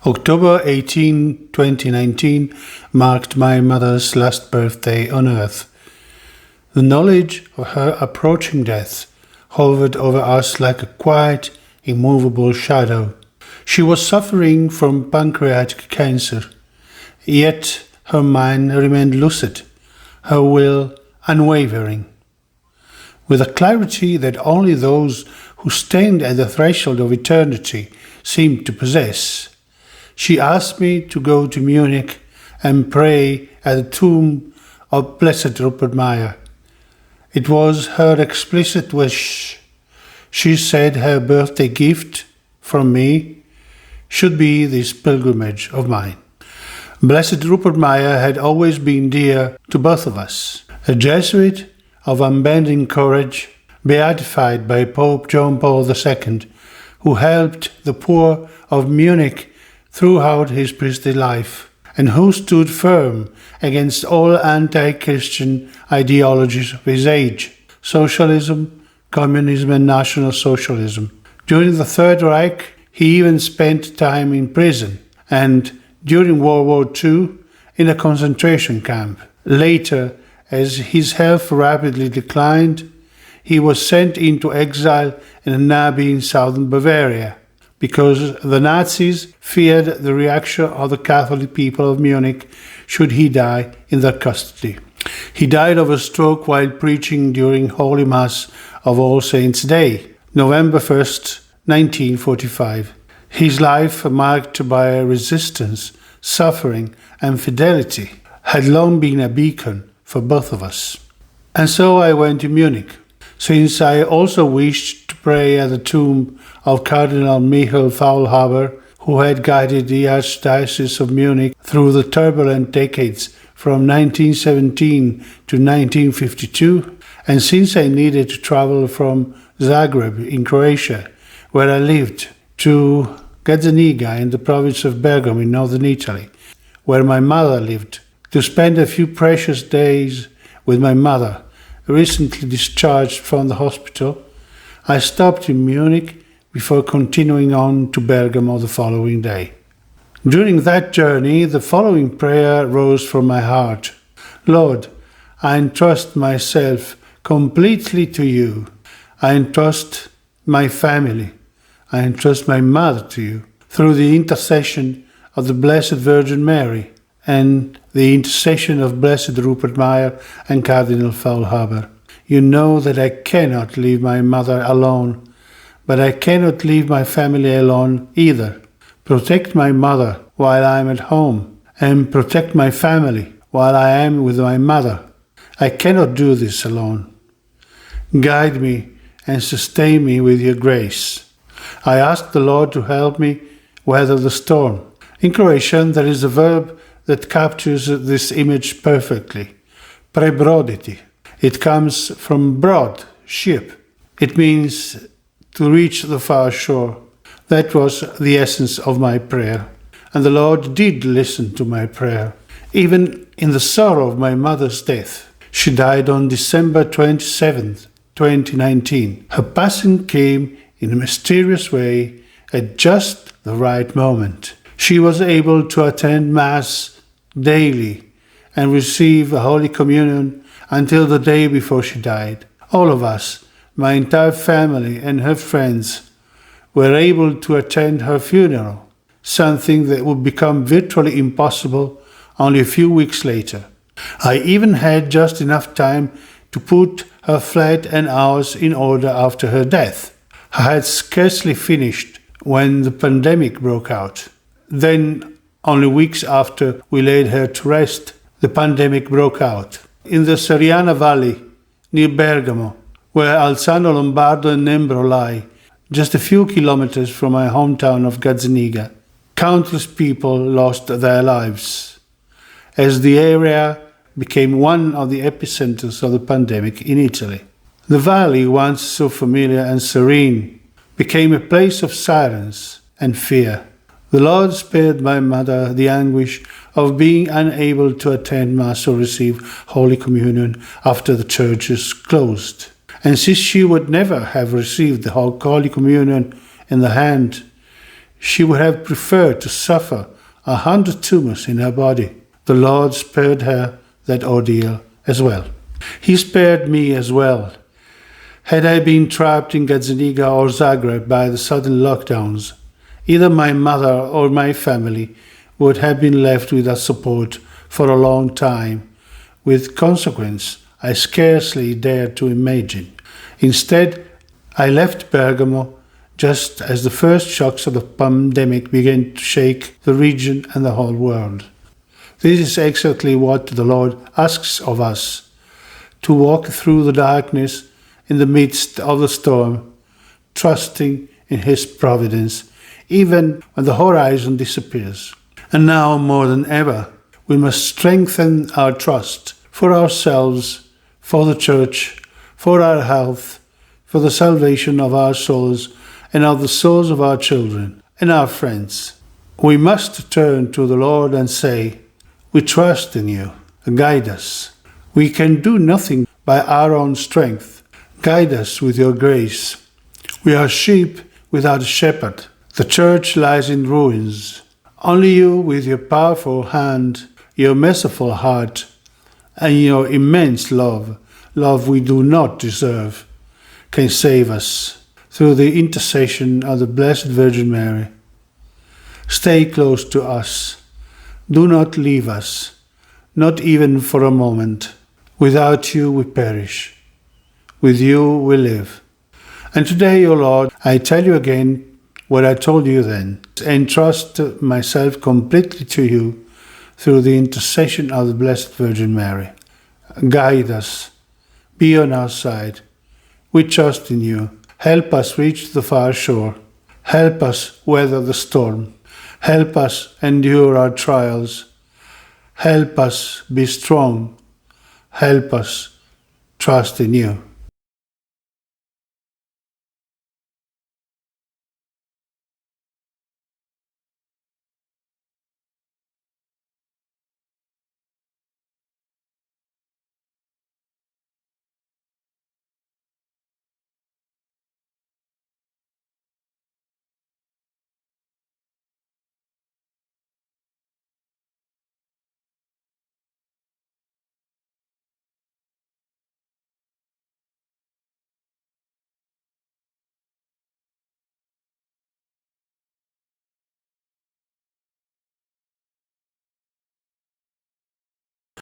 October 18, 2019 marked my mother's last birthday on earth. The knowledge of her approaching death hovered over us like a quiet, immovable shadow. She was suffering from pancreatic cancer, yet her mind remained lucid, her will unwavering. With a clarity that only those who stand at the threshold of eternity seem to possess, she asked me to go to Munich and pray at the tomb of Blessed Rupert Mayer. It was her explicit wish. She said her birthday gift from me should be this pilgrimage of mine. Blessed Rupert Mayer had always been dear to both of us. A Jesuit of unbending courage, beatified by Pope John Paul II, who helped the poor of Munich throughout his priestly life, and who stood firm against all anti-Christian ideologies of his age, socialism, communism and National Socialism. During the Third Reich, he even spent time in prison, and during World War II, in a concentration camp. Later, as his health rapidly declined, he was sent into exile in an abbey in southern Bavaria, because the Nazis feared the reaction of the Catholic people of Munich should he die in their custody. He died of a stroke while preaching during Holy Mass of All Saints' Day, November 1st, 1945. His life, marked by resistance, suffering, and fidelity, had long been a beacon for both of us. And so I went to Munich, since I also wished to pray at the tomb of Cardinal Michael Faulhaber, who had guided the Archdiocese of Munich through the turbulent decades from 1917 to 1952, and since I needed to travel from Zagreb in Croatia, where I lived, to Gazzaniga in the province of Bergamo in northern Italy, where my mother lived, to spend a few precious days with my mother, recently discharged from the hospital, I stopped in Munich before continuing on to Bergamo the following day. During that journey, the following prayer rose from my heart. Lord, I entrust myself completely to you. I entrust my family. I entrust my mother to you, through the intercession of the Blessed Virgin Mary and the intercession of Blessed Rupert Mayer and Cardinal Faulhaber. You know that I cannot leave my mother alone, but I cannot leave my family alone either. Protect my mother while I am at home, and protect my family while I am with my mother. I cannot do this alone. Guide me and sustain me with your grace. I ask the Lord to help me weather the storm. In Croatian, there is a verb that captures this image perfectly. Prebroditi. It comes from brod, ship. It means to reach the far shore. That was the essence of my prayer. And the Lord did listen to my prayer, even in the sorrow of my mother's death. She died on December 27th, 2019. Her passing came in a mysterious way at just the right moment. She was able to attend Mass daily and receive a Holy Communion until the day before she died. All of us, my entire family and her friends, were able to attend her funeral, something that would become virtually impossible only a few weeks later. I even had just enough time to put her flat and ours in order after her death. I had scarcely finished when the pandemic broke out. Then, only weeks after we laid her to rest, the pandemic broke out. In the Seriana Valley, near Bergamo, where Alzano Lombardo and Nembro lie, just a few kilometers from my hometown of Gazzaniga, countless people lost their lives, as the area became one of the epicenters of the pandemic in Italy. The valley, once so familiar and serene, became a place of silence and fear. The Lord spared my mother the anguish of being unable to attend Mass or receive Holy Communion after the churches closed. And since she would never have received the Holy Communion in the hand, She would have preferred to suffer 100 tumors in her body. The Lord spared her that ordeal as well. He spared me as well. Had I been trapped in Gazzaniga or Zagreb by the sudden lockdowns, either my mother or my family would have been left without support for a long time, with consequence I scarcely dared to imagine. Instead, I left Bergamo just as the first shocks of the pandemic began to shake the region and the whole world. This is exactly what the Lord asks of us, to walk through the darkness in the midst of the storm, trusting in His providence, even when the horizon disappears. And now more than ever, we must strengthen our trust for ourselves, for the Church, for our health, for the salvation of our souls and of the souls of our children and our friends. We must turn to the Lord and say, "We trust in you. Guide us. We can do nothing by our own strength. Guide us with your grace. We are sheep without a shepherd. The Church lies in ruins. Only you, with your powerful hand, your merciful heart, and your immense love we do not deserve, can save us through the intercession of the Blessed Virgin Mary. Stay close to us. Do not leave us, not even for a moment. Without you we perish. With you we live." And today, O Lord, I tell you again what I told you then, and trust myself completely to you through the intercession of the Blessed Virgin Mary. Guide us. Be on our side. We trust in you. Help us reach the far shore. Help us weather the storm. Help us endure our trials. Help us be strong. Help us trust in you.